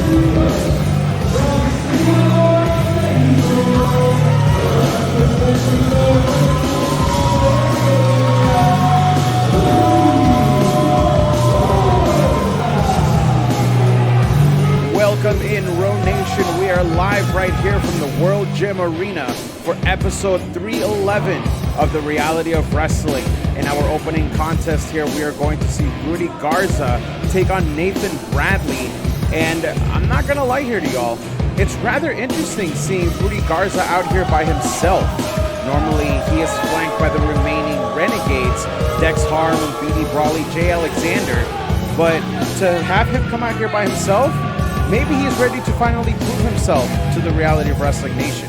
Welcome in, Row Nation. We are live right here from the World Gym Arena for episode 311 of the Reality of Wrestling. In our opening contest here, we are going to see Rudy Garza take on Nathan Bradley. And I'm not going to lie here to y'all, it's rather interesting seeing Rudy Garza out here by himself. Normally, he is flanked by the remaining Renegades, Dex Harm, BD Brawley, Jay Alexander. But to have him come out here by himself, maybe he is ready to finally prove himself to the Reality of Wrestling Nation.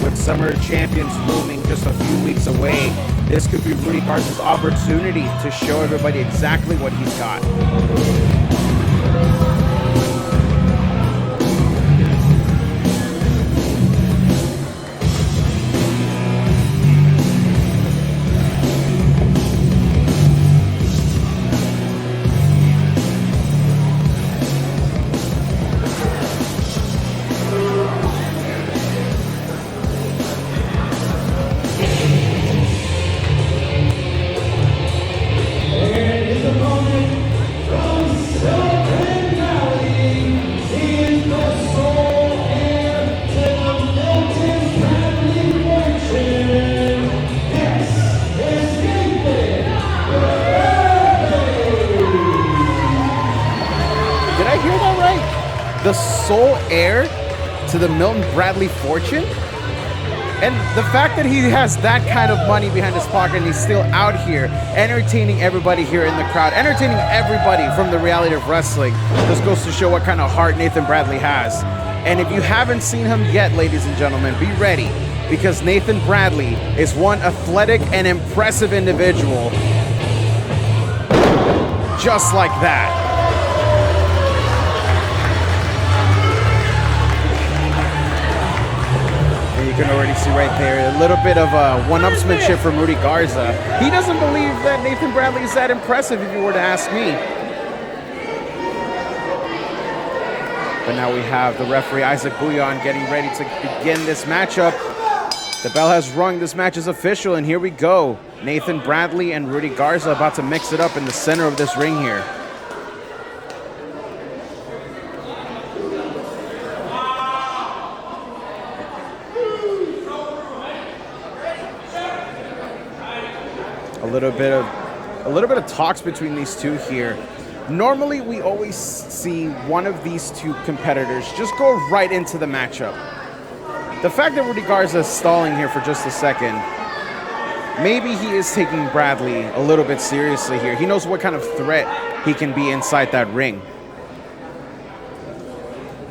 With Summer Champions looming just a few weeks away, this could be Rudy Garza's opportunity to show everybody exactly what he's got. The sole heir to the Milton Bradley fortune? And the fact that he has that kind of money behind his pocket and he's still out here entertaining everybody here in the crowd, entertaining everybody from the Reality of Wrestling, just goes to show what kind of heart Nathan Bradley has. And if you haven't seen him yet, ladies and gentlemen, be ready, because Nathan Bradley is one athletic and impressive individual. Just like that. You can already see right there a little bit of one-upsmanship from Rudy Garza. He doesn't believe that Nathan Bradley is that impressive, if you were to ask me. But now we have the referee Isaac Bouillon getting ready to begin this matchup. The bell has rung. This match is official, and here we go. Nathan Bradley and Rudy Garza about to mix it up in the center of this ring here. A little bit of talks between these two here. Normally, we always see one of these two competitors just go right into the matchup. The fact that Rudy Garza is stalling here for just a second, maybe he is taking Bradley a little bit seriously here. He knows what kind of threat he can be inside that ring.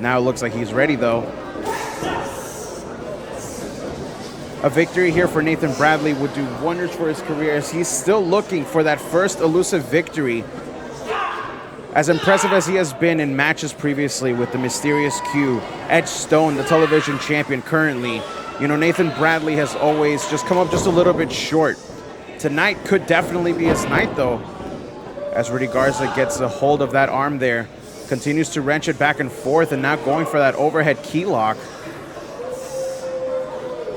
Now it looks like he's ready, though. A victory here for Nathan Bradley would do wonders for his career, as he's still looking for that first elusive victory. As impressive as he has been in matches previously with the mysterious Q, Edge Stone, the television champion currently, you know, Nathan Bradley has always just come up just a little bit short. Tonight could definitely be his night, though, as Rudy Garza gets a hold of that arm there, continues to wrench it back and forth, and now going for that overhead key lock.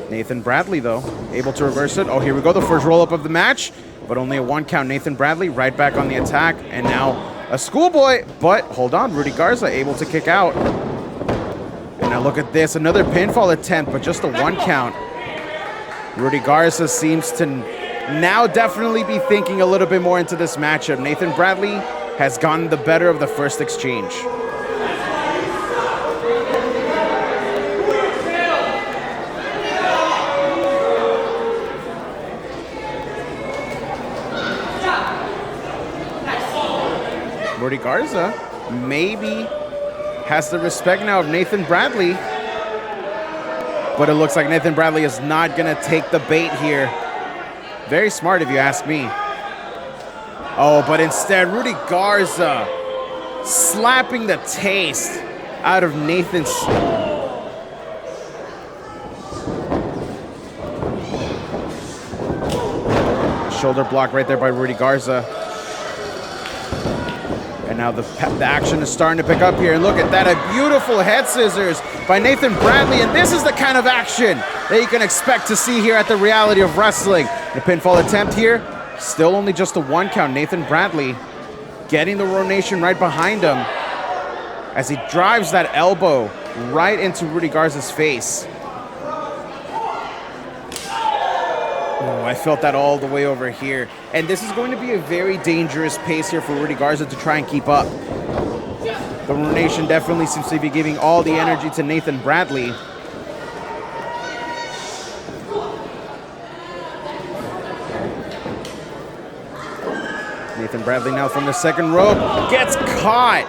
Nathan Bradley, though, able to reverse it. Oh, here we go, the first roll-up of the match, but only a one count. Nathan Bradley right back on the attack, and now a schoolboy, but hold on, Rudy Garza able to kick out. And now look at this, another pinfall attempt, but just a one count. Rudy Garza seems to now definitely be thinking a little bit more into this matchup. Nathan Bradley has gotten the better of the first exchange. Rudy Garza maybe has the respect now of Nathan Bradley, but it looks like Nathan Bradley is not going to take the bait here. Very smart, if you ask me. Oh, but instead, Rudy Garza slapping the taste out of Nathan's... Shoulder block right there by Rudy Garza. And And now the action is starting to pick up here. And look at that, a beautiful head scissors by Nathan Bradley. And this is the kind of action that you can expect to see here at the Reality of Wrestling. The pinfall attempt here, still only just a 1 count. Nathan Bradley getting the Road Nation right behind him as he drives that elbow right into Rudy Garza's face. Oh, I felt that all the way over here. And this is going to be a very dangerous pace here for Rudy Garza to try and keep up. The Road Nation definitely seems to be giving all the energy to Nathan Bradley. Nathan Bradley now from the second rope gets caught.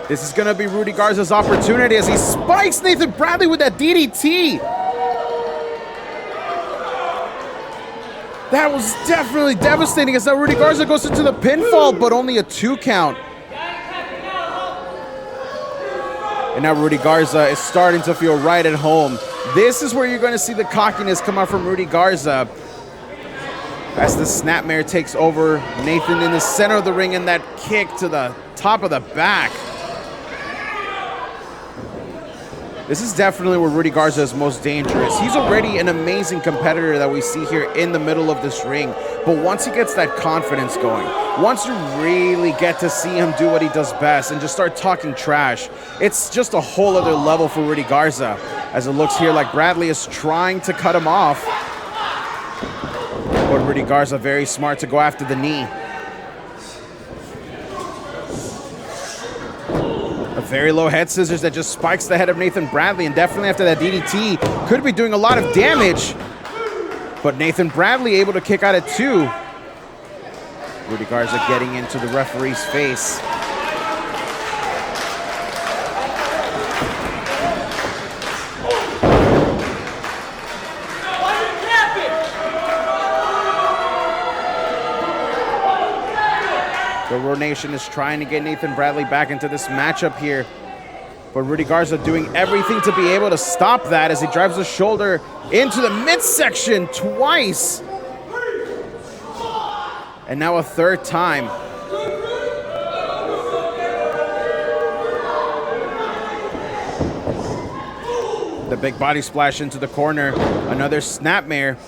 This is going to be Rudy Garza's opportunity as he spikes Nathan Bradley with that DDT. That was definitely devastating as now Rudy Garza goes into the pinfall, but only a 2 count. And now Rudy Garza is starting to feel right at home. This is where you're going to see the cockiness come out from Rudy Garza as the snapmare takes over Nathan in the center of the ring and that kick to the top of the back. This is definitely where Rudy Garza is most dangerous. He's already an amazing competitor that we see here in the middle of this ring. But once he gets that confidence going, once you really get to see him do what he does best and just start talking trash, it's just a whole other level for Rudy Garza. As it looks here like Bradley is trying to cut him off. But Rudy Garza very smart to go after the knee. A very low head scissors that just spikes the head of Nathan Bradley, and definitely after that DDT, could be doing a lot of damage. But Nathan Bradley able to kick out at 2. Rudy Garza getting into the referee's face. The Road Nation is trying to get Nathan Bradley back into this matchup here. But Rudy Garza doing everything to be able to stop that as he drives the shoulder into the midsection twice. And now a 3rd time. The big body splash into the corner. Another snapmare.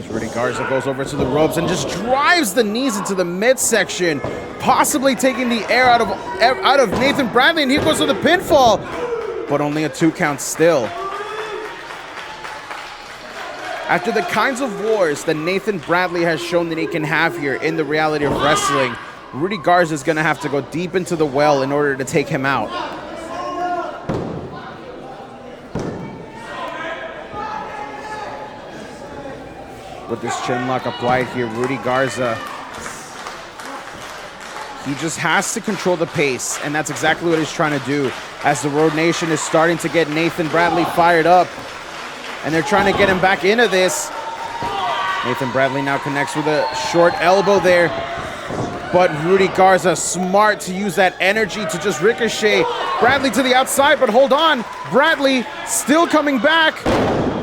Rudy Garza goes over to the ropes and just drives the knees into the midsection, possibly taking the air out of Nathan Bradley, and here goes to the pinfall, but only a 2 count still. After the kinds of wars that Nathan Bradley has shown that he can have here in the Reality of Wrestling, Rudy Garza is going to have to go deep into the well in order to take him out. With this chin lock applied here, Rudy Garza, he just has to control the pace, and that's exactly what he's trying to do as the Road Nation is starting to get Nathan Bradley fired up, and they're trying to get him back into this. Nathan Bradley now connects with a short elbow there, but Rudy Garza smart to use that energy to just ricochet Bradley to the outside, but hold on, Bradley still coming back.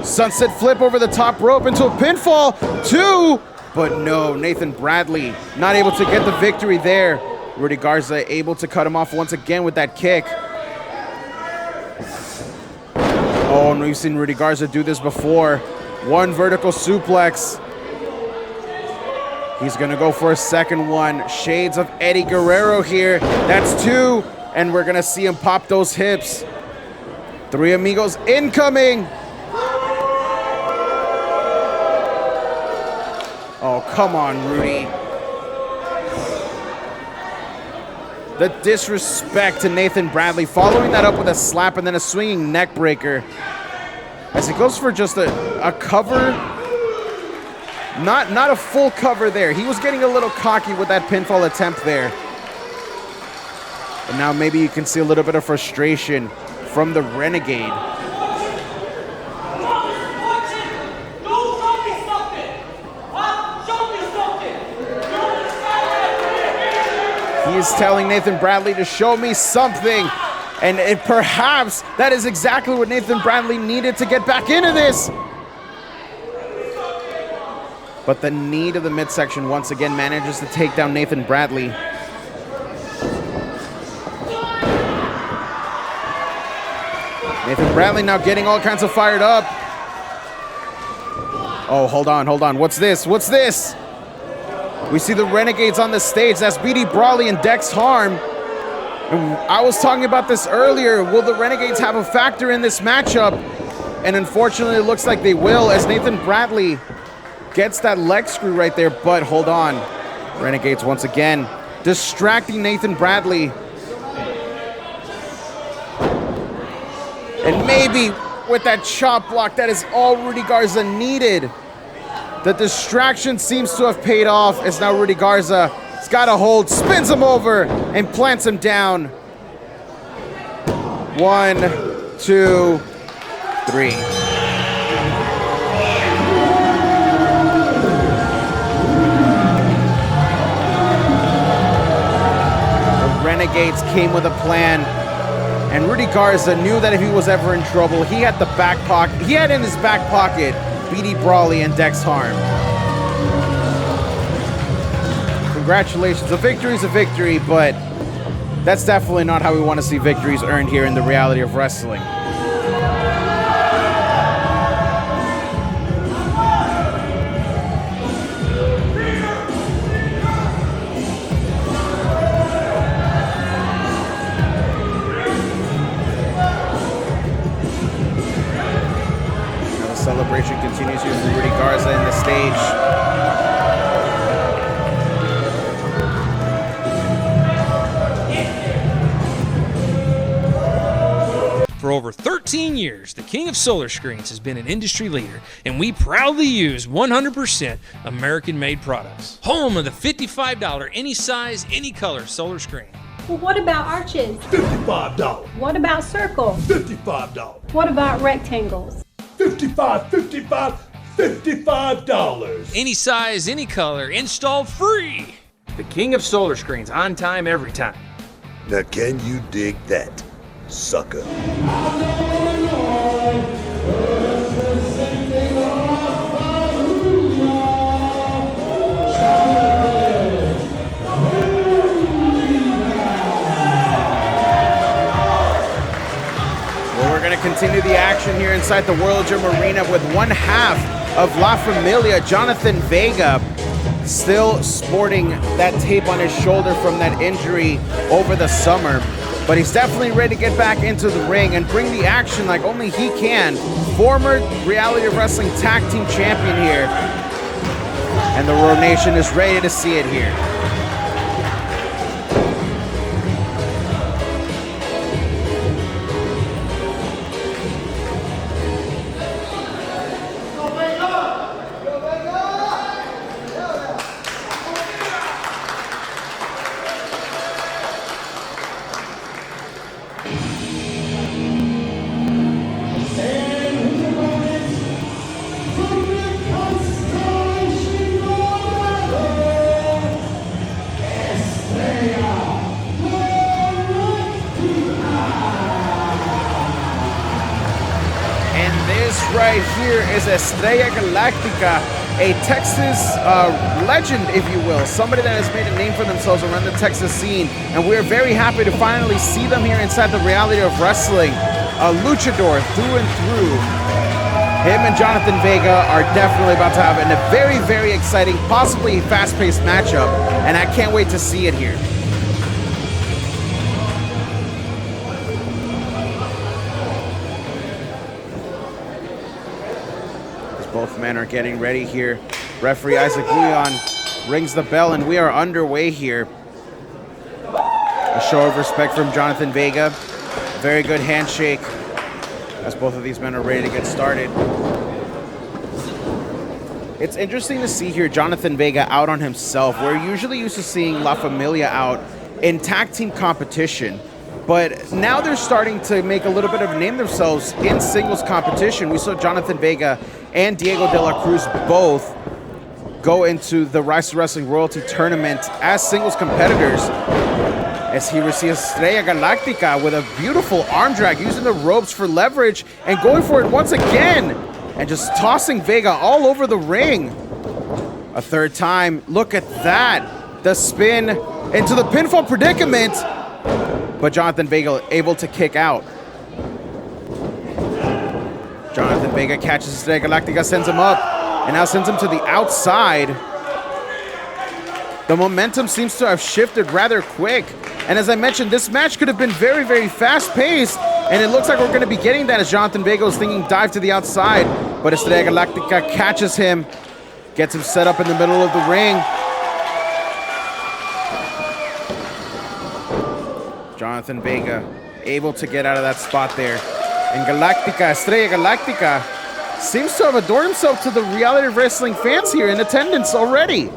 Sunset flip over the top rope into a pinfall, 2, but no, Nathan Bradley not able to get the victory there. Rudy Garza able to cut him off once again with that kick. Oh, and we've seen Rudy Garza do this before. 1 vertical suplex. He's gonna go for a 2nd one. Shades of Eddie Guerrero here. That's 2, and we're gonna see him pop those hips. 3 amigos incoming. Oh, come on, Rudy. The disrespect to Nathan Bradley, following that up with a slap and then a swinging neck breaker. As he goes for just a cover. Not a full cover there. He was getting a little cocky with that pinfall attempt there. And now maybe you can see a little bit of frustration from the Renegade. He is telling Nathan Bradley to show me something. And perhaps that is exactly what Nathan Bradley needed to get back into this. but the knee to the midsection once again manages to take down Nathan Bradley. Nathan Bradley now getting all kinds of fired up. Oh, hold on. What's this? We see the Renegades on the stage. That's BD Brawley and Dex Harm. And I was talking about this earlier. Will the Renegades have a factor in this matchup? And unfortunately, it looks like they will, as Nathan Bradley gets that leg screw right there. But hold on. Renegades once again distracting Nathan Bradley. And maybe with that chop block, that is all Rudy Garza needed. The distraction seems to have paid off, as now Rudy Garza has got a hold, spins him over, and plants him down. 1, 2, 3. The Renegades came with a plan. And Rudy Garza knew that if he was ever in trouble, he had in his back pocket BD Brawley and Dex Harm. Congratulations. A victory is a victory, but that's definitely not how we want to see victories earned here in the reality of wrestling. Celebration continues here from Rudy Garza in the stage. For over 13 years, the King of Solar Screens has been an industry leader, and we proudly use 100% American-made products. Home of the $55 any size, any color solar screen. Well, what about arches? $55. What about circles? $55. What about rectangles? $55. Any size, any color, installed free. The King of Solar Screens, on time, every time. Now can you dig that, sucker? We're going to continue the action here inside the World Gym Arena with one half of La Familia, Johnathan Vega, still sporting that tape on his shoulder from that injury over the summer. But he's definitely ready to get back into the ring and bring the action like only he can. Former Reality of Wrestling Tag Team Champion here. And the Road Nation is ready to see it here. Right here is Estrella Galactica, a Texas legend, if you will, somebody that has made a name for themselves around the Texas scene, and we're very happy to finally see them here inside the reality of wrestling. A luchador through and through. Him and Johnathan Vega are definitely about to have a very, very exciting, possibly fast-paced matchup, and I can't wait to see it here. Both men are getting ready here. Referee Isaac Bouillon rings the bell, and we are underway here. A show of respect from Johnathan Vega. Very good handshake as both of these men are ready to get started. It's interesting to see here Johnathan Vega out on himself. We're usually used to seeing La Familia out in tag team competition. But now they're starting to make a little bit of a name themselves in singles competition. We saw Johnathan Vega and Diego de la Cruz both go into the Rise to Wrestling Royalty Tournament as singles competitors, as he receives Estrella Galactica with a beautiful arm drag, using the ropes for leverage and going for it once again, and just tossing Vega all over the ring. A third time. Look at that. The spin into the pinfall predicament. But Johnathan Vega able to kick out. Johnathan Vega catches Estrella Galactica, sends him up, and now sends him to the outside. The momentum seems to have shifted rather quick. And as I mentioned, this match could have been very, very fast-paced, and it looks like we're going to be getting that as Johnathan Vega was thinking dive to the outside, but Estrella Galactica catches him, gets him set up in the middle of the ring. Johnathan Vega able to get out of that spot there. And Galactica, Estrella Galactica, seems to have adored himself to the Reality of Wrestling fans here in attendance already.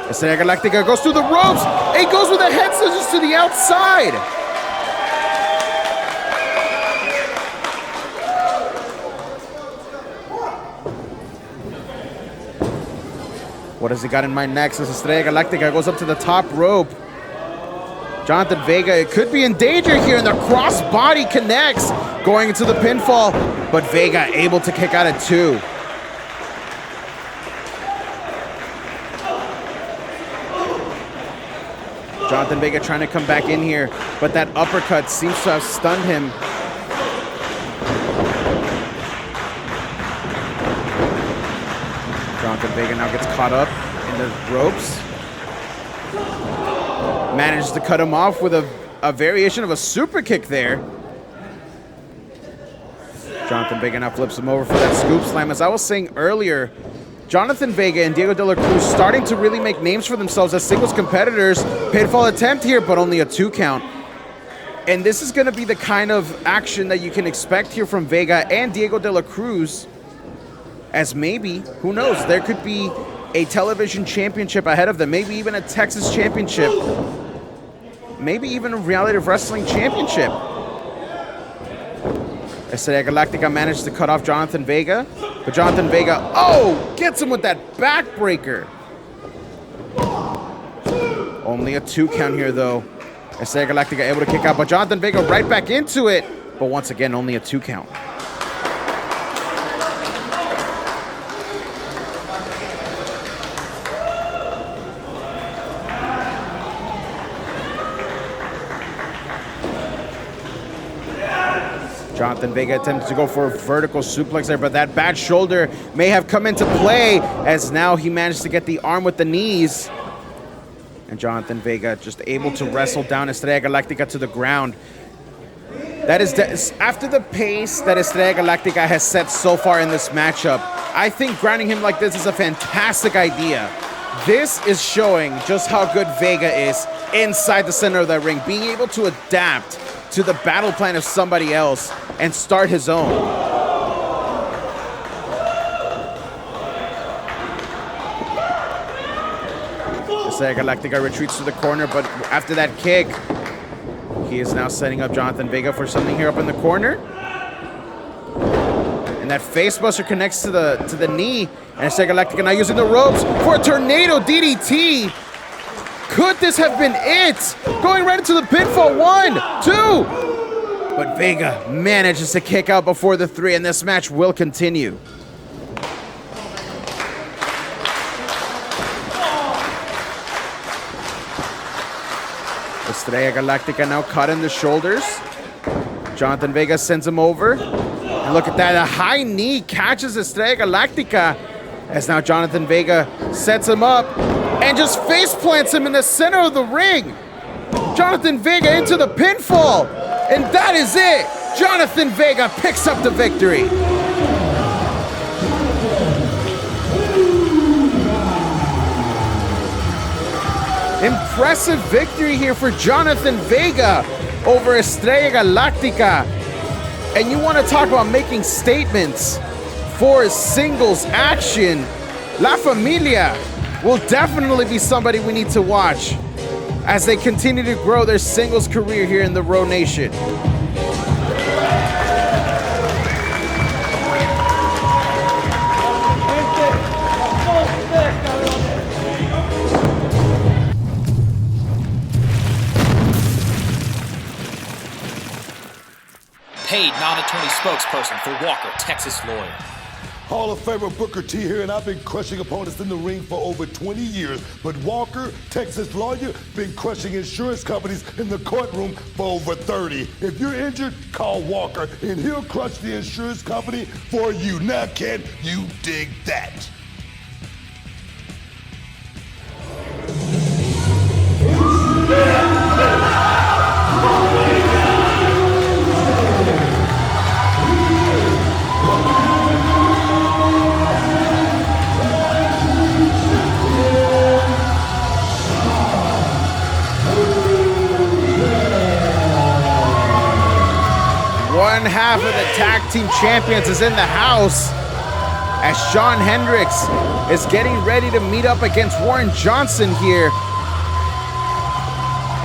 Estrella Galactica goes through the ropes. It goes with the head scissors to the outside. What has he got in mind next? As Estrella Galactica goes up to the top rope. Johnathan Vega, it could be in danger here, and the crossbody connects, going into the pinfall, but Vega able to kick out at 2. Johnathan Vega trying to come back in here, but that uppercut seems to have stunned him. Johnathan Vega now gets caught up in the ropes. Manages to cut him off with a variation of a super kick there. Johnathan Vega now flips him over for that scoop slam. As I was saying earlier, Johnathan Vega and Diego De La Cruz starting to really make names for themselves as singles competitors. Pinfall attempt here, but only a 2 count. And this is going to be the kind of action that you can expect here from Vega and Diego De La Cruz, as maybe, who knows, there could be a television championship ahead of them, maybe even a Texas championship, maybe even a Reality of Wrestling championship. Estrella Galactica managed to cut off Johnathan Vega, but Johnathan Vega, gets him with that backbreaker. Only a 2 count here, though. Estrella Galactica able to kick out, but Johnathan Vega right back into it, but once again, only a 2 count. Johnathan Vega attempted to go for a vertical suplex there, but that bad shoulder may have come into play as now he managed to get the arm with the knees. And Johnathan Vega just able to wrestle down Estrella Galactica to the ground. That is after the pace that Estrella Galactica has set so far in this matchup, I think grounding him like this is a fantastic idea. This is showing just how good Vega is inside the center of that ring, being able to adapt to the battle plan of somebody else and start his own. Estrella Galactica retreats to the corner, but after that kick, he is now setting up Johnathan Vega for something here up in the corner. And that facebuster connects to the knee, and Estrella Galactica now using the ropes for a tornado DDT. Could this have been it? Going right into the pinfall, 1, 2. But Vega manages to kick out before the 3, and this match will continue. Estrella Galactica now caught in the shoulders. Johnathan Vega sends him over. And look at that, a high knee catches Estrella Galactica as now Johnathan Vega sets him up and just face plants him in the center of the ring. Johnathan Vega into the pinfall, and that is it. Johnathan Vega picks up the victory. Impressive victory here for Johnathan Vega over Estrella Galactica. And you want to talk about making statements for singles action. La Familia will definitely be somebody we need to watch as they continue to grow their singles career here in the Row Nation. Paid non-attorney spokesperson for Walker, Texas lawyer. Hall of Famer Booker T here, and I've been crushing opponents in the ring for over 20 years. But Walker, Texas lawyer, been crushing insurance companies in the courtroom for over 30. If you're injured, call Walker, and he'll crush the insurance company for you. Now, can you dig that? One half of the tag team champions is in the house as Shawn Hendricks is getting ready to meet up against Warren Johnson here.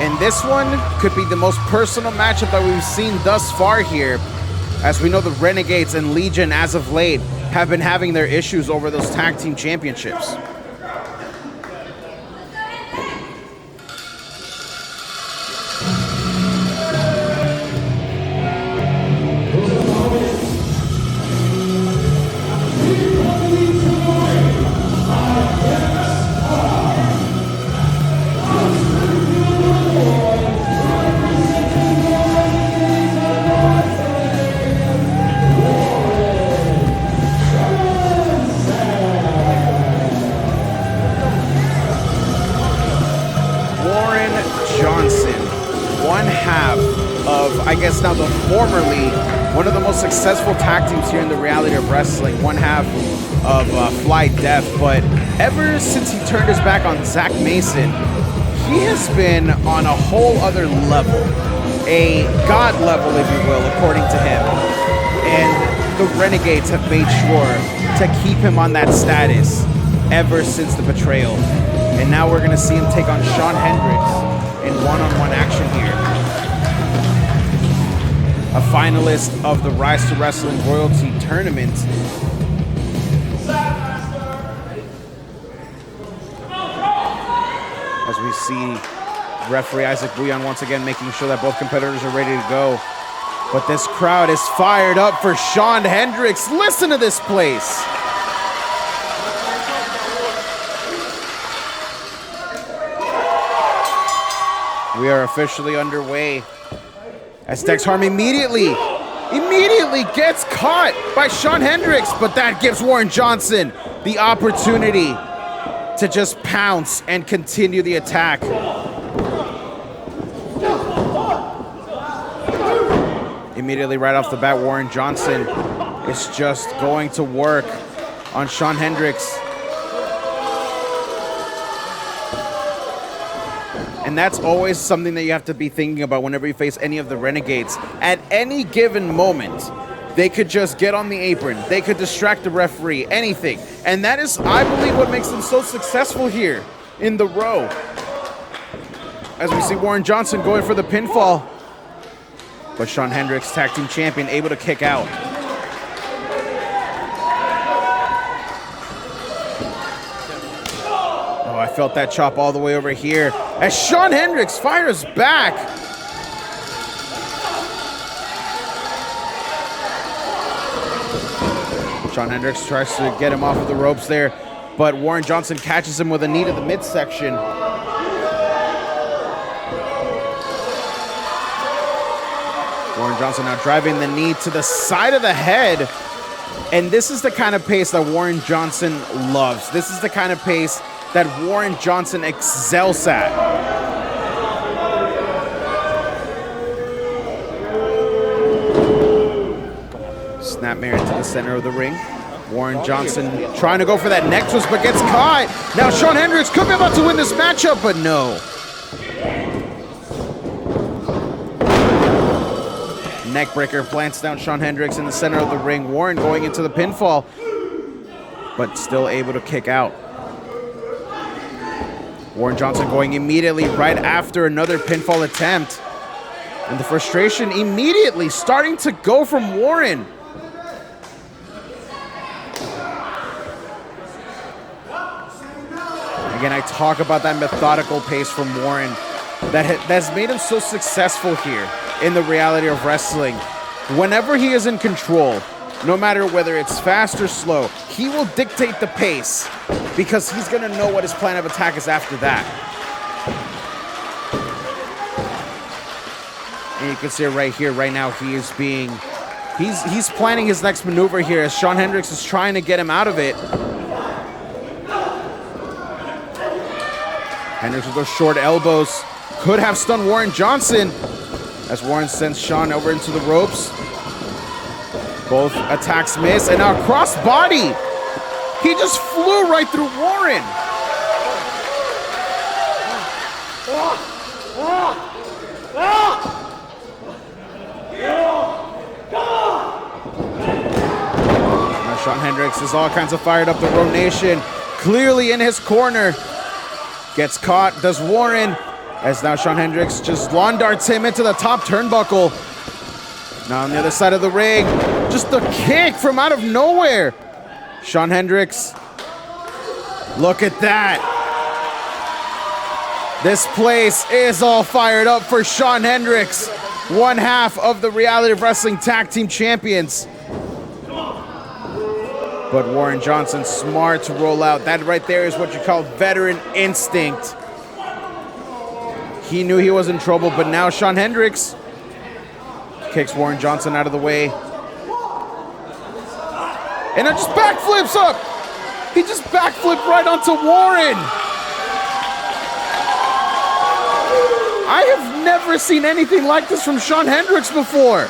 And this one could be the most personal matchup that we've seen thus far here, as we know the Renegades and Legion as of late have been having their issues over those tag team championships. Now the formerly one of the most successful tag teams here in the reality of wrestling, one half of Fly Death, but ever since he turned his back on Zach Mason, he has been on a whole other level, a god level if you will, according to him, and the Renegades have made sure to keep him on that status ever since the betrayal, and now we're going to see him take on Shawn Hendricks in one-on-one action here. A finalist of the Rise to Wrestling Royalty Tournament. As we see referee Isaac Bouillon once again making sure that both competitors are ready to go. But this crowd is fired up for Shawn Hendricks. Listen to this place. We are officially underway. As Dex Harm immediately gets caught by Shawn Hendricks, but that gives Warren Johnson the opportunity to just pounce and continue the attack. Immediately right off the bat, Warren Johnson is just going to work on Shawn Hendricks. And that's always something that you have to be thinking about whenever you face any of the Renegades. At any given moment, they could just get on the apron. They could distract the referee, anything. And that is, I believe, what makes them so successful here in the row. As we see Warren Johnson going for the pinfall. But Shawn Hendricks, tag team champion, able to kick out. I felt that chop all the way over here as Shawn Hendricks fires back. Shawn Hendricks tries to get him off of the ropes there, but Warren Johnson catches him with a knee to the midsection. Warren Johnson now driving the knee to the side of the head. And this is the kind of pace that Warren Johnson loves. This is the kind of pace that Warren Johnson excels at. Snapmare into the center of the ring. Warren Johnson trying to go for that neck twist, but gets caught. Now Shawn Hendricks could be about to win this matchup, but no. Neckbreaker plants down Shawn Hendricks in the center of the ring. Warren going into the pinfall, but still able to kick out. Warren Johnson going immediately right after another pinfall attempt. And the frustration immediately starting to go from Warren. Again, I talk about that methodical pace from Warren that's made him so successful here in the reality of wrestling. Whenever he is in control, no matter whether it's fast or slow, he will dictate the pace because he's going to know what his plan of attack is after that. And you can see it right here, right now, he is being... He's planning his next maneuver here as Shawn Hendricks is trying to get him out of it. Hendricks with those short elbows could have stunned Warren Johnson as Warren sends Shawn over into the ropes. Both attacks miss, and now cross body. He just flew right through Warren. Now Shawn Hendricks is all kinds of fired up. The Road Nation clearly in his corner. Gets caught, does Warren, as now Shawn Hendricks just lawn darts him into the top turnbuckle. Now on the other side of the ring, just a kick from out of nowhere. Shawn Hendricks, look at that. This place is all fired up for Shawn Hendricks, one half of the Reality of Wrestling Tag Team Champions. But Warren Johnson, smart to roll out. That right there is what you call veteran instinct. He knew he was in trouble, but now Shawn Hendricks kicks Warren Johnson out of the way. And it just backflips up. He just backflipped right onto Warren. I have never seen anything like this from Shawn Hendricks before.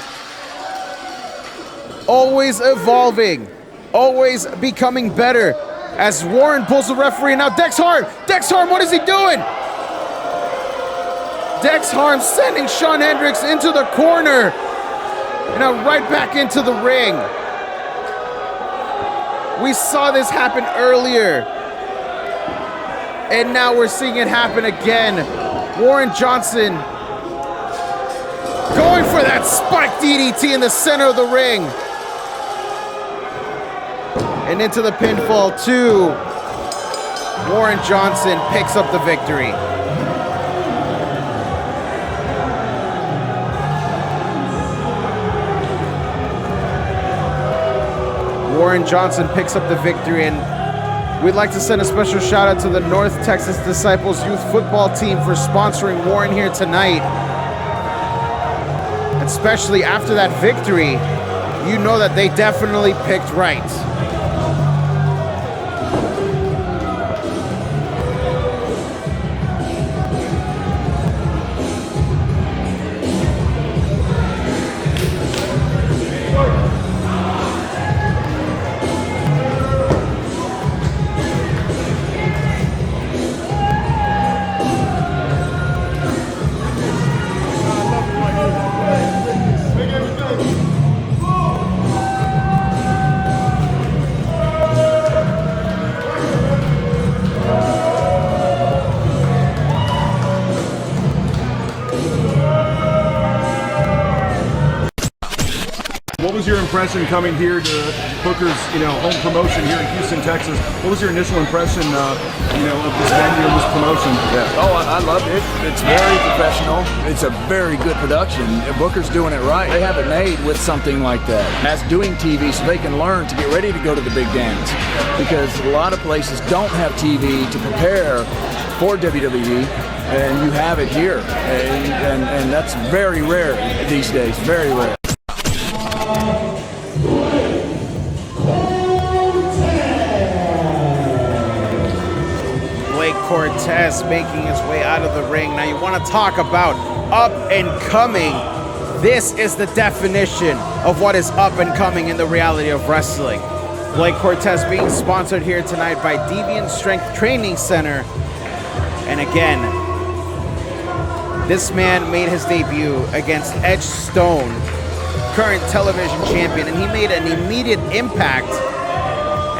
Always evolving. Always becoming better. As Warren pulls the referee, and now Dex Harm. Dex Harm, what is he doing? Dex Harm sending Shawn Hendricks into the corner. And now right back into the ring. We saw this happen earlier. And now we're seeing it happen again. Warren Johnson going for that spike DDT in the center of the ring. And into the pinfall, too. Warren Johnson picks up the victory. Warren Johnson picks up the victory, and we'd like to send a special shout out to the North Texas Disciples Youth Football Team for sponsoring Warren here tonight. Especially after that victory, you know that they definitely picked right. What was your impression coming here to Booker's, home promotion here in Houston, Texas? What was your initial impression, of this venue and this promotion? Yeah. Oh, I love it. It's very professional. It's a very good production. Booker's doing it right. They have it made with something like that. As doing TV so they can learn to get ready to go to the big dance. Because a lot of places don't have TV to prepare for WWE, and you have it here. And that's very rare these days, very rare. Cortez making his way out of the ring. Now you want to talk about up and coming. This is the definition of what is up and coming in the reality of wrestling. Blake Cortez being sponsored here tonight by Deviant Strength Training Center. And again, this man made his debut against Edge Stone, current television champion, and he made an immediate impact,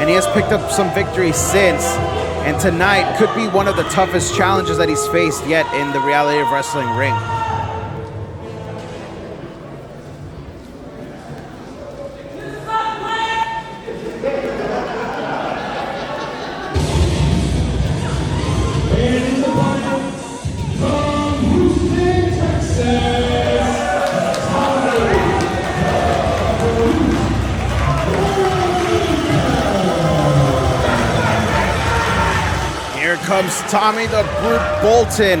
and he has picked up some victories since. And tonight could be one of the toughest challenges that he's faced yet in the reality of wrestling ring. comes Tommy the Brute Bolton.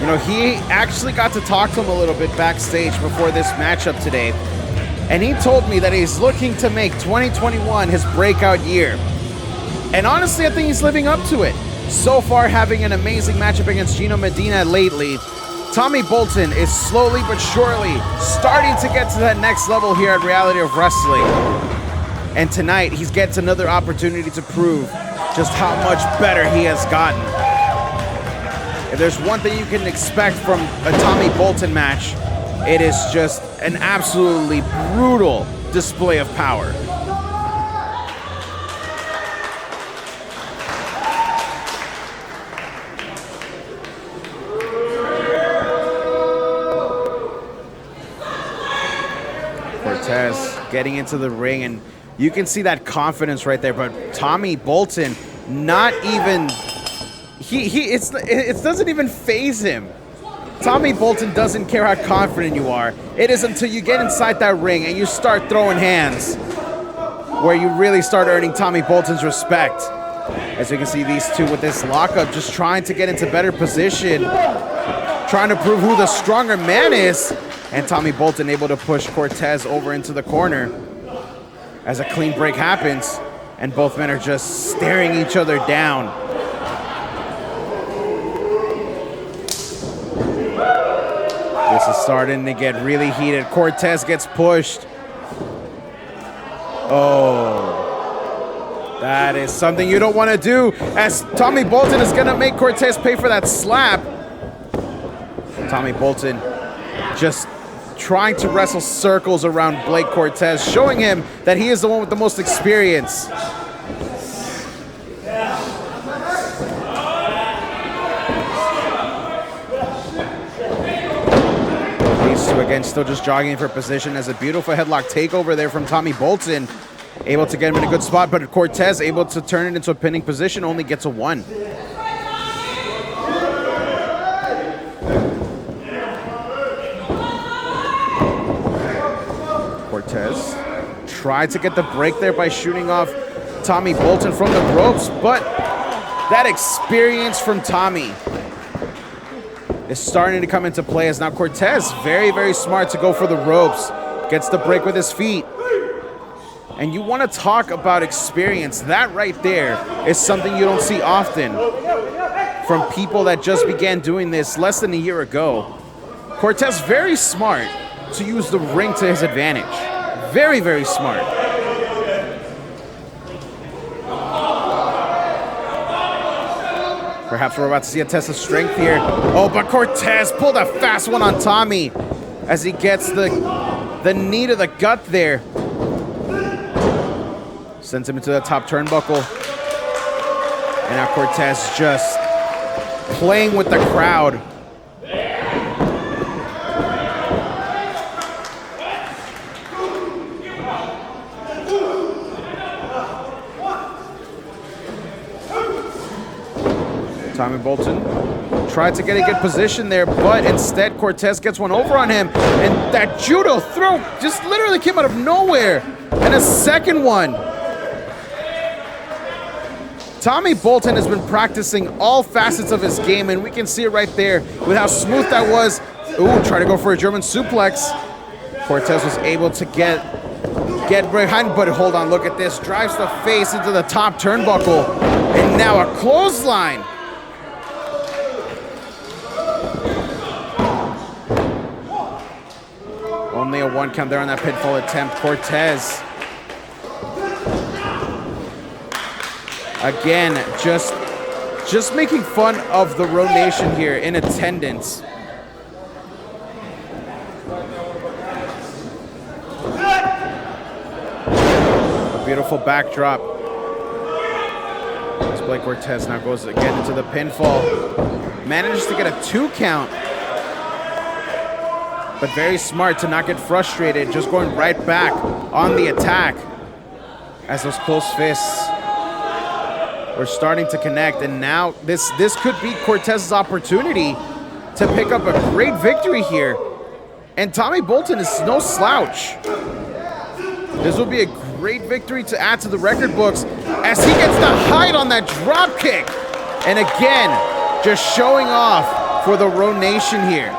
You know, he actually got to talk to him a little bit backstage before this matchup today. And he told me that he's looking to make 2021 his breakout year. And honestly, I think he's living up to it. So far, having an amazing matchup against Gino Medina lately, Tommy Bolton is slowly but surely starting to get to that next level here at Reality of Wrestling. And tonight, he gets another opportunity to prove just how much better he has gotten. If there's one thing you can expect from a Tommy Bolton match, it is just an absolutely brutal display of power. Cortez getting into the ring, and you can see that confidence right there, but Tommy Bolton not even, it doesn't even faze him. Tommy Bolton doesn't care how confident you are. It is until you get inside that ring and you start throwing hands where you really start earning Tommy Bolton's respect. As you can see, these two with this lockup just trying to get into better position, trying to prove who the stronger man is. And Tommy Bolton able to push Cortez over into the corner as a clean break happens, and both men are just staring each other down. This is starting to get really heated. Cortez gets pushed. Oh, that is something you don't want to do, as Tommy Bolton is going to make Cortez pay for that slap. Tommy Bolton just trying to wrestle circles around Blake Cortez, showing him that he is the one with the most experience. These two again still just jogging for position, as a beautiful headlock takeover there from Tommy Bolton. Able to get him in a good spot, but Cortez able to turn it into a pinning position, only gets a 1. Cortez tried to get the break there by shooting off Tommy Bolton from the ropes, but that experience from Tommy is starting to come into play, as now Cortez, very, very smart to go for the ropes, gets the break with his feet. And you want to talk about experience. That right there is something you don't see often from people that just began doing this less than a year ago. Cortez very smart to use the ring to his advantage. Very, very smart. Perhaps we're about to see a test of strength here. Oh, but Cortez pulled a fast one on Tommy as he gets the knee to the gut there. Sends him into the top turnbuckle. And now Cortez just playing with the crowd. Tommy Bolton tried to get a good position there, but instead Cortez gets one over on him, and that judo throw just literally came out of nowhere, and a second one. Tommy Bolton has been practicing all facets of his game, and we can see it right there with how smooth that was. Ooh, try to go for a German suplex. Cortez was able to get behind, but hold on, look at this. Drives the face into the top turnbuckle, and now a clothesline. Only a 1 count there on that pinfall attempt. Cortez, again, just making fun of the Road Nation here in attendance. A beautiful backdrop. As Blake Cortez now goes again into the pinfall. Manages to get a 2 count. But very smart to not get frustrated, just going right back on the attack as those close fists were starting to connect. And now this could be Cortez's opportunity to pick up a great victory here. And Tommy Bolton is no slouch. This will be a great victory to add to the record books as he gets the height on that drop kick. And again, just showing off for the Road Nation here.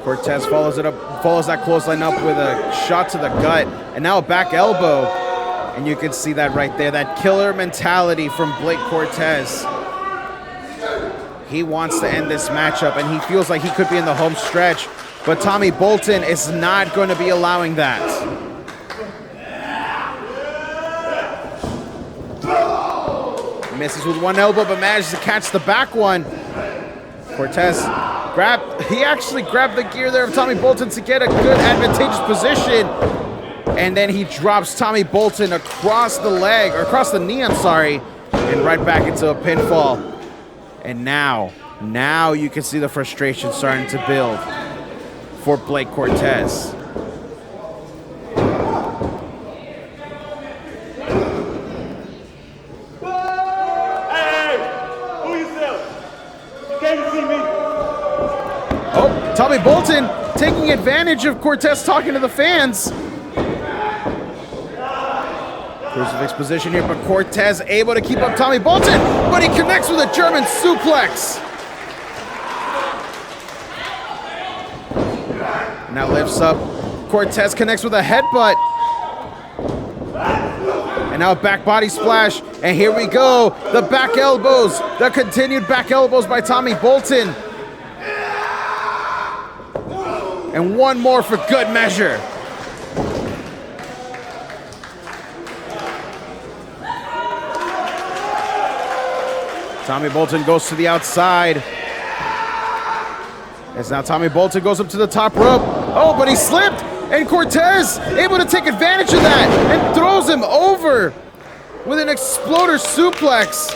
Cortez follows that clothesline up with a shot to the gut, and now a back elbow. And you can see that right there, that killer mentality from Blake Cortez. He wants to end this matchup, and he feels like he could be in the home stretch, but Tommy Bolton is not going to be allowing that. Misses with one elbow, but manages to catch the back one. Cortez he actually grabbed the gear there of Tommy Bolton to get a good advantageous position. And then he drops Tommy Bolton across the leg, or across the knee, I'm sorry, and right back into a pinfall. And now you can see the frustration starting to build for Blake Cortez. Tommy Bolton taking advantage of Cortez talking to the fans. Crucifix position here, but Cortez able to keep up Tommy Bolton, but he connects with a German suplex. Now lifts up. Cortez connects with a headbutt. And now a back body splash. And here we go. The back elbows. The continued back elbows by Tommy Bolton. And one more for good measure. Tommy Bolton goes to the outside. As now Tommy Bolton goes up to the top rope. Oh, but he slipped. And Cortez able to take advantage of that and throws him over with an exploder suplex.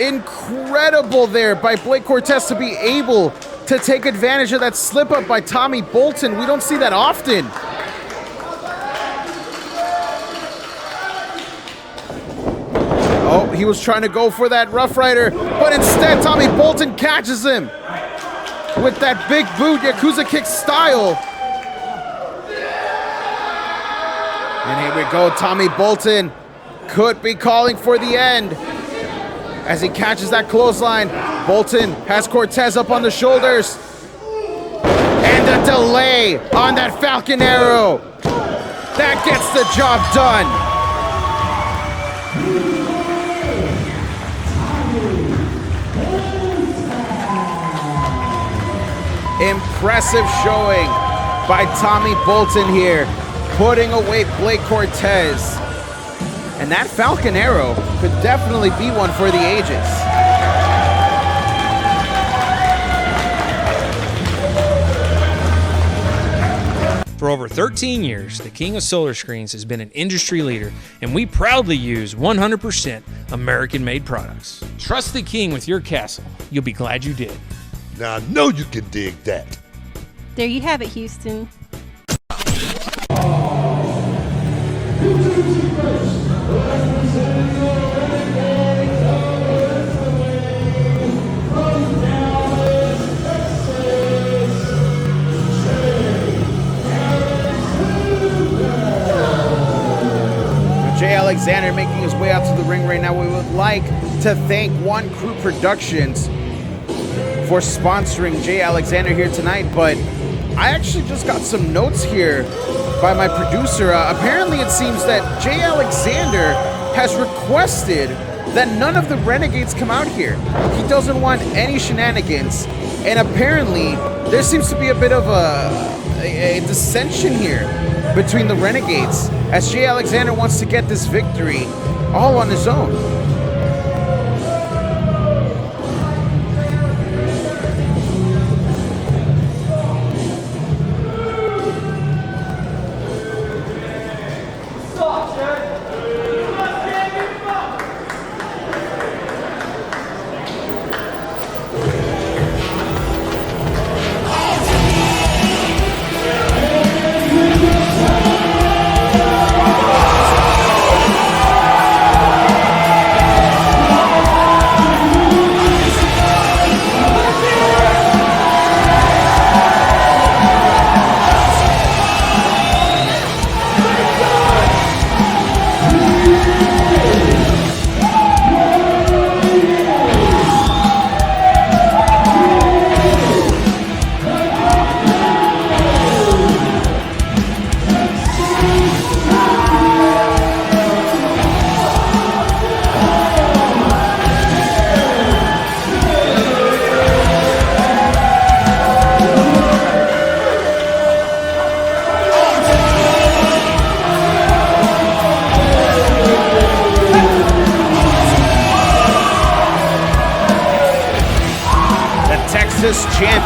Incredible there by Blake Cortez to be able to take advantage of that slip up by Tommy Bolton. We don't see that often. Oh, he was trying to go for that Rough Rider, but instead Tommy Bolton catches him with that big boot Yakuza kick style. And here we go, Tommy Bolton could be calling for the end as he catches that clothesline. Bolton has Cortez up on the shoulders. And a delay on that Falcon Arrow. That gets the job done. Impressive showing by Tommy Bolton here, putting away Blake Cortez. And that Falcon Arrow could definitely be one for the ages. For over 13 years, the King of Solar Screens has been an industry leader, and we proudly use 100% American-made products. Trust the King with your castle. You'll be glad you did. Now I know you can dig that. There you have it, Houston. Jay Alexander making his way out to the ring right now. We would like to thank One Crew Productions for sponsoring Jay Alexander here tonight, but I actually just got some notes here by my producer. Apparently it seems that Jay Alexander has requested that none of the Renegades come out here. He doesn't want any shenanigans, and apparently there seems to be a bit of a dissension here between the Renegades, as Jay Alexander wants to get this victory all on his own.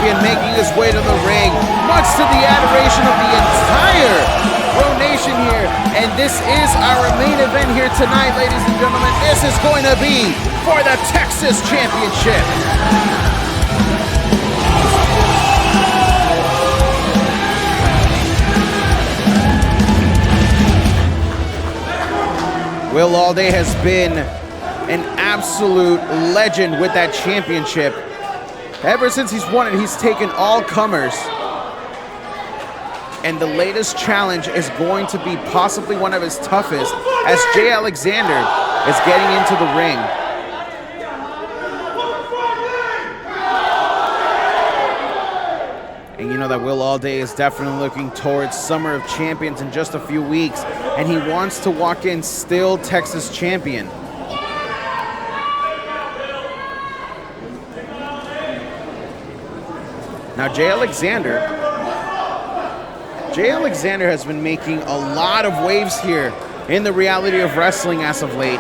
champion making his way to the ring, much to the adoration of the entire Pro Nation here. And this is our main event here tonight, ladies and gentlemen. This is going to be for the Texas Championship. Will Allday has been an absolute legend with that championship. Ever since he's won it, he's taken all comers. And the latest challenge is going to be possibly one of his toughest, as Jay Alexander is getting into the ring. And you know that Will Allday is definitely looking towards Summer of Champions in just a few weeks, and he wants to walk in still Texas champion. Now Jay Alexander has been making a lot of waves here in the reality of wrestling as of late.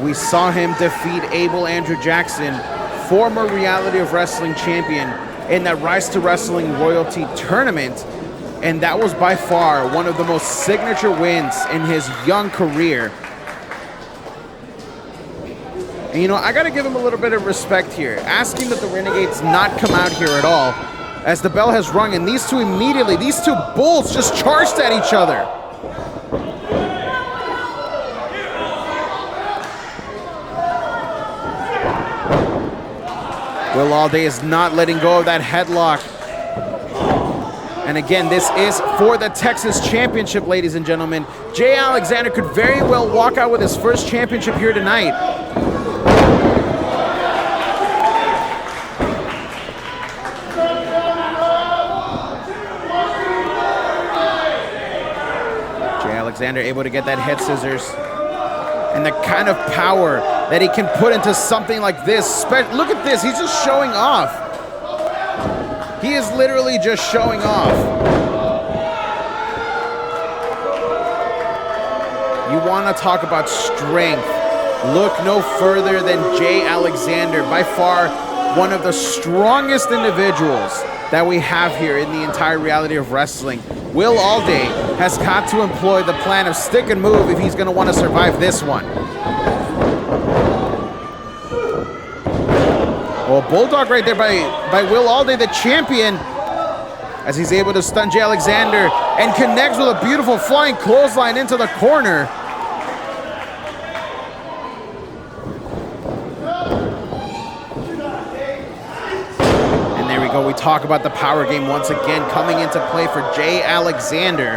We saw him defeat Abel Andrew Jackson, former reality of wrestling champion, in that Rise to Wrestling Royalty tournament, and that was by far one of the most signature wins in his young career. And you know, I gotta give him a little bit of respect here, asking that the Renegades not come out here at all, as the bell has rung, and these two bulls just charged at each other. Will Allday is not letting go of that headlock. And again, this is for the Texas Championship, ladies and gentlemen. Jay Alexander could very well walk out with his first championship here tonight. Jay Alexander able to get that head scissors. And the kind of power that he can put into something like this. Look at this, he's just showing off. He is literally just showing off. You want to talk about strength. Look no further than Jay Alexander, by far one of the strongest individuals that we have here in the entire reality of wrestling. Will Allday has got to employ the plan of stick and move if he's going to want to survive this one. Well, bulldog right there by Will Allday, the champion, as he's able to stun Jay Alexander and connects with a beautiful flying clothesline into the corner. We talk about the power game once again coming into play for Jay Alexander.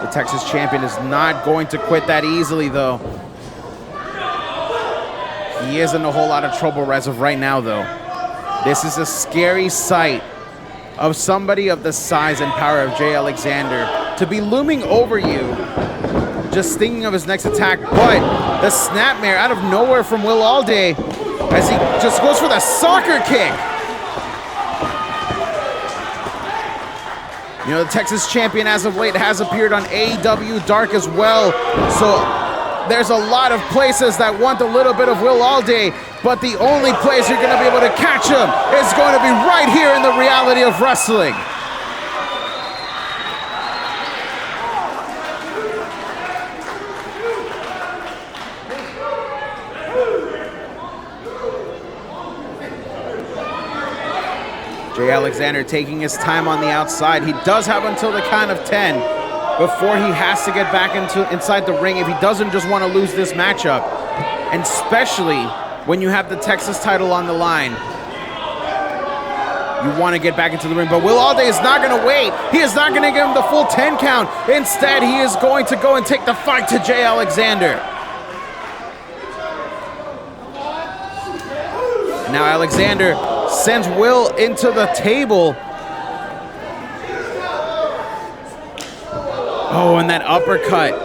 The Texas champion is not going to quit that easily, though. He is in a whole lot of trouble as of right now, though. This is a scary sight of somebody of the size and power of Jay Alexander to be looming over you, just thinking of his next attack. But the snapmare out of nowhere from Will Allday as he just goes for the soccer kick. You know, the Texas champion as of late has appeared on AEW Dark as well, so there's a lot of places that want a little bit of Will Allday, but the only place you're going to be able to catch him is going to be right here in the reality of wrestling. Jay Alexander taking his time on the outside. He does have until the count of 10 before he has to get back inside the ring if he doesn't just want to lose this matchup. And especially when you have the Texas title on the line, you want to get back into the ring. But Will Allday is not going to wait. He is not going to give him the full 10 count. Instead, he is going to go and take the fight to Jay Alexander. Now Alexander sends Will into the table. Oh, and that uppercut.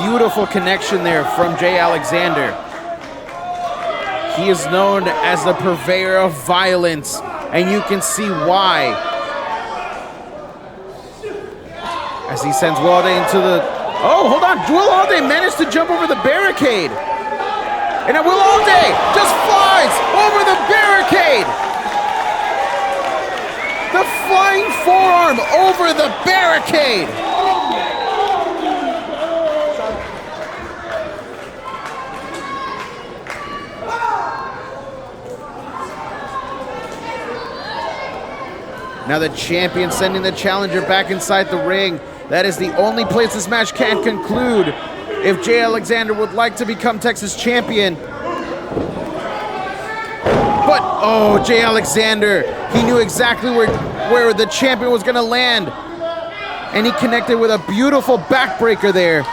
Beautiful connection there from Jay Alexander. He is known as the purveyor of violence, and you can see why. As he sends Will Allday into the... Oh, hold on. Will Allday managed to jump over the barricade. And now Will Allday just flies over the barricade. The flying forearm over the barricade. Now the champion sending the challenger back inside the ring. That is the only place this match can conclude if Jay Alexander would like to become Texas champion. But, oh, Jay Alexander, he knew exactly where the champion was gonna land. And he connected with a beautiful backbreaker there.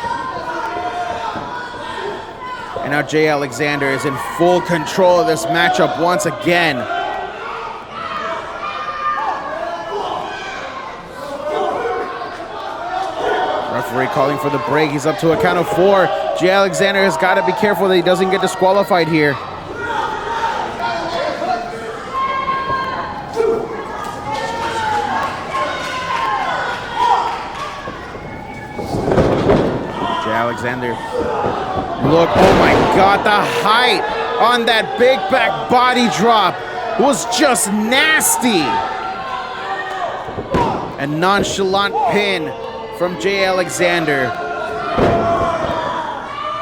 And now Jay Alexander is in full control of this matchup once again. Referee calling for the break. He's up to a count of 4. Jay Alexander has got to be careful that he doesn't get disqualified here. Jay Alexander. Look, oh my God, the height on that big back body drop was just nasty. A nonchalant pin from Jay Alexander.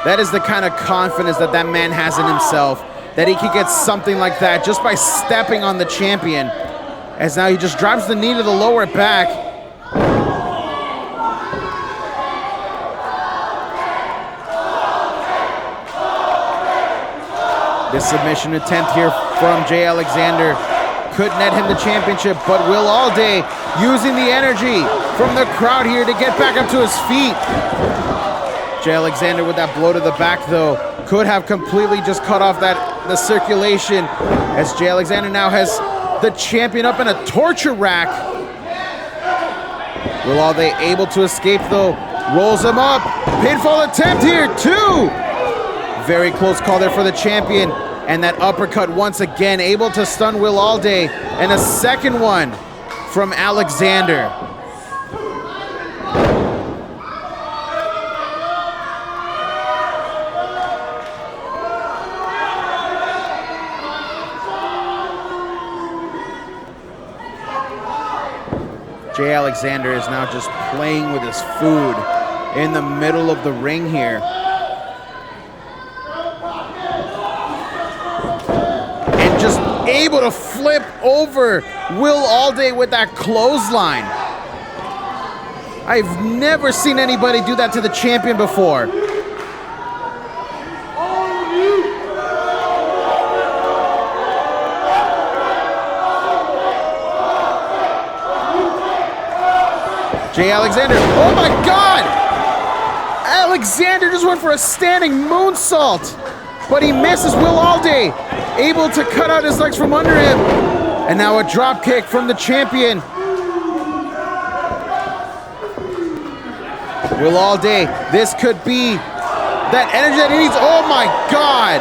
That is the kind of confidence that that man has in himself, that he could get something like that just by stepping on the champion. As now he just drives the knee to the lower back. This submission attempt here from Jay Alexander could net him the championship, but Will Allday using the energy from the crowd here to get back up to his feet. Jay Alexander with that blow to the back though could have completely just cut off the circulation, as Jay Alexander now has the champion up in a torture rack. Will Allday able to escape though, rolls him up, pinfall attempt here, 2. Very close call there for the champion. And that uppercut once again able to stun Will Allday, and a second one from Alexander. Jay Alexander is now just playing with his food in the middle of the ring here. Just able to flip over Will Allday with that clothesline. I've never seen anybody do that to the champion before. Jay Alexander, oh my God! Alexander just went for a standing moonsault, but he misses. Will Allday able to cut out his legs from under him. And now a drop kick from the champion. Will Allday, this could be that energy that he needs. Oh my God.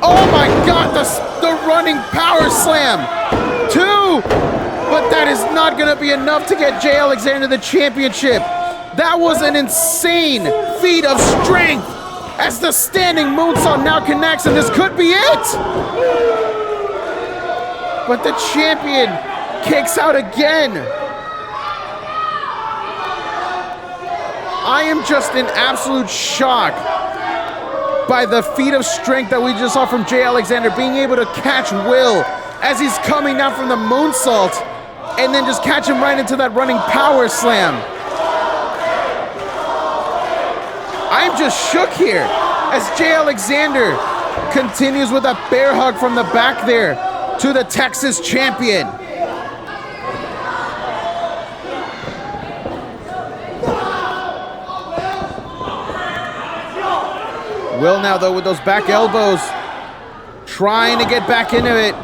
Oh my God, the running power slam. 2, but that is not gonna be enough to get Jay Alexander the championship. That was an insane feat of strength, as the standing moonsault now connects, and this could be it. But the champion kicks out again. I am just in absolute shock by the feat of strength that we just saw from Jay Alexander, being able to catch Will as he's coming down from the moonsault, and then just catch him right into that running power slam. I'm just shook here as Jay Alexander continues with a bear hug from the back there to the Texas champion. Will now though with those back elbows, trying to get back into it.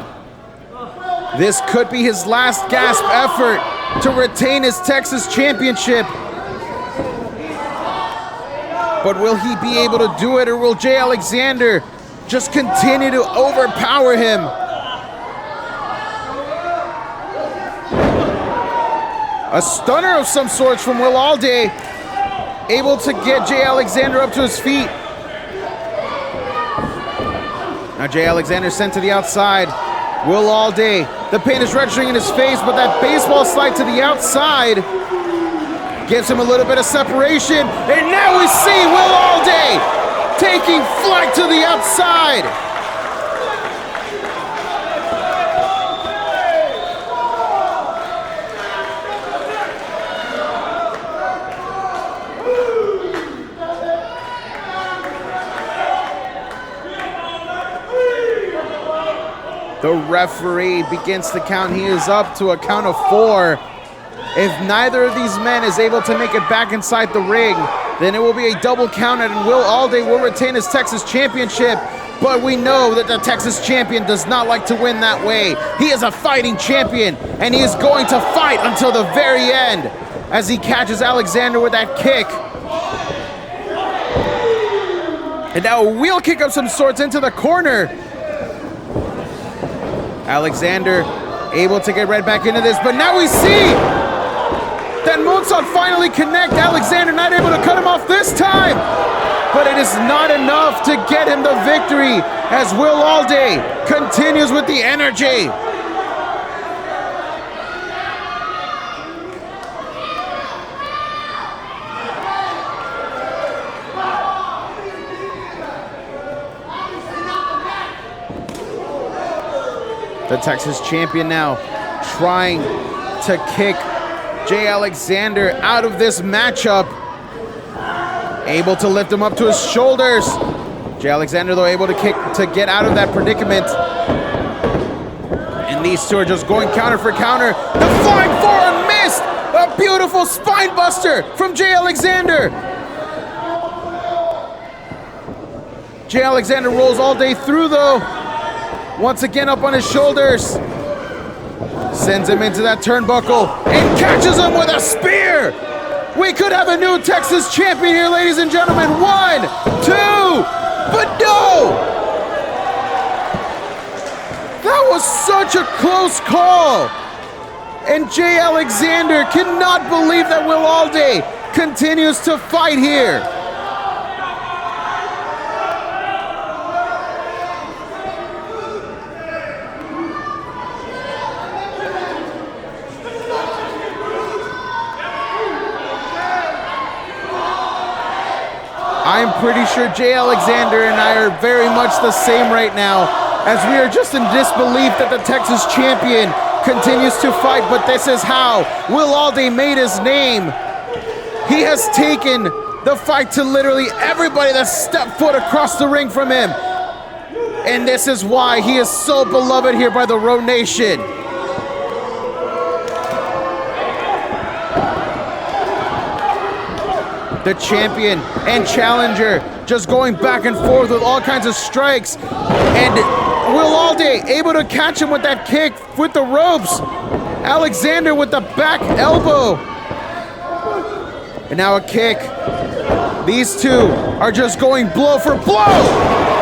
This could be his last gasp effort to retain his Texas championship. But will he be able to do it, or will Jay Alexander just continue to overpower him? A stunner of some sorts from Will Allday, able to get Jay Alexander up to his feet. Now Jay Alexander sent to the outside. Will Allday, the pain is registering in his face, but that baseball slide to the outside gives him a little bit of separation. And now we see Will Allday taking flight to the outside. The referee begins to count. He is up to a count of 4. If neither of these men is able to make it back inside the ring, then it will be a double countout and Will Allday will retain his Texas Championship. But we know that the Texas champion does not like to win that way. He is a fighting champion, and he is going to fight until the very end as he catches Alexander with that kick. And now a wheel kick of some sorts into the corner. Alexander able to get right back into this, but now we see that moonsault finally connect. Alexander not able to cut him off this time, but it is not enough to get him the victory as Will Allday continues with the energy. The Texas champion now trying to kick Jay Alexander out of this matchup. Able to lift him up to his shoulders. Jay Alexander, though, able to kick to get out of that predicament. And these two are just going counter for counter. The flying forearm missed! A beautiful spine buster from Jay Alexander. Jay Alexander rolls Allday through, though. Once again up on his shoulders. Sends him into that turnbuckle and catches him with a spear. We could have a new Texas champion here, ladies and gentlemen. 1, 2, but no! That was such a close call. And Jay Alexander cannot believe that Will Allday continues to fight here. I'm pretty sure Jay Alexander and I are very much the same right now, as we are just in disbelief that the Texas champion continues to fight, but this is how Will Allday made his name. He has taken the fight to literally everybody that stepped foot across the ring from him. And this is why he is so beloved here by the Row Nation. The champion and challenger just going back and forth with all kinds of strikes. And Will Allday able to catch him with that kick with the ropes. Alexander with the back elbow. And now a kick. These two are just going blow for blow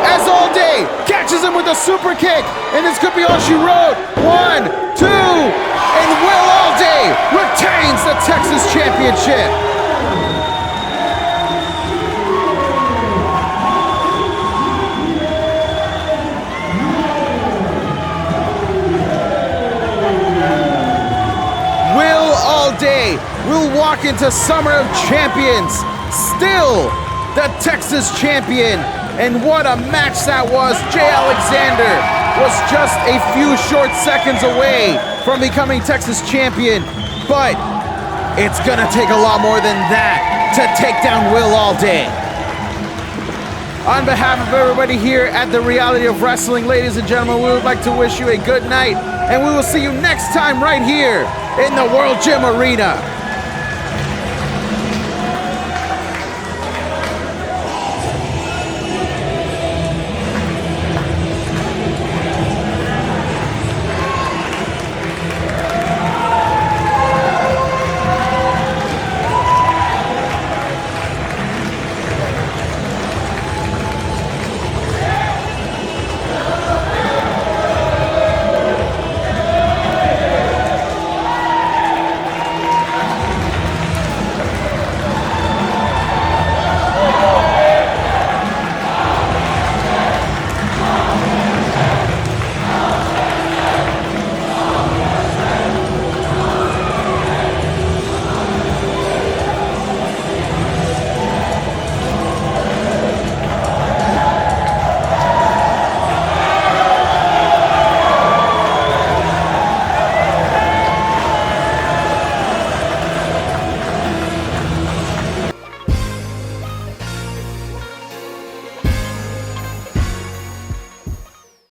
as Allday catches him with a super kick. And this could be all she wrote. 1, 2, and Will Allday retains the Texas Championship. Allday will walk into Summer of Champions, still the Texas champion. And what a match that was. Jay Alexander was just a few short seconds away from becoming Texas champion, but it's gonna take a lot more than that to take down Will Allday. On behalf of everybody here at the Reality of Wrestling, ladies and gentlemen, we would like to wish you a good night, and we will see you next time right here in the World Gym Arena.